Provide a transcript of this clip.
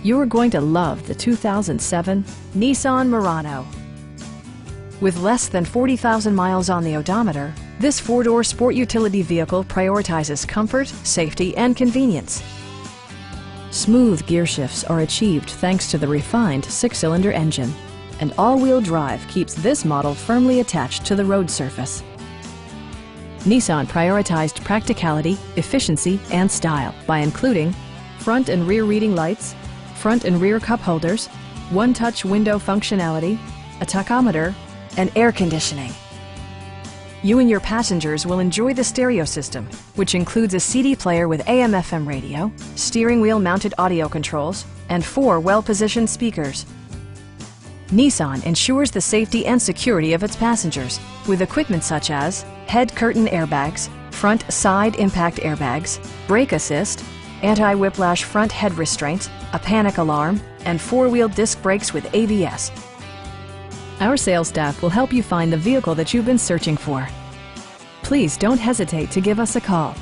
You're going to love the 2007 Nissan Murano. With less than 40,000 miles on the odometer, this four-door sport utility vehicle prioritizes comfort, safety, and convenience. Smooth gear shifts are achieved thanks to the refined six-cylinder engine, and all-wheel drive keeps this model firmly attached to the road surface. Nissan prioritized practicality, efficiency, and style by including front and rear reading lights, front and rear cup holders, one-touch window functionality, a tachometer, and air conditioning. You and your passengers will enjoy the stereo system, which includes a CD player with AM/FM radio, steering wheel mounted audio controls, and 4 well-positioned speakers. Nissan ensures the safety and security of its passengers with equipment such as head curtain airbags, front side impact airbags, brake assist, anti-whiplash front head restraints, a panic alarm, and 4-wheel disc brakes with ABS. Our sales staff will help you find the vehicle that you've been searching for. Please don't hesitate to give us a call.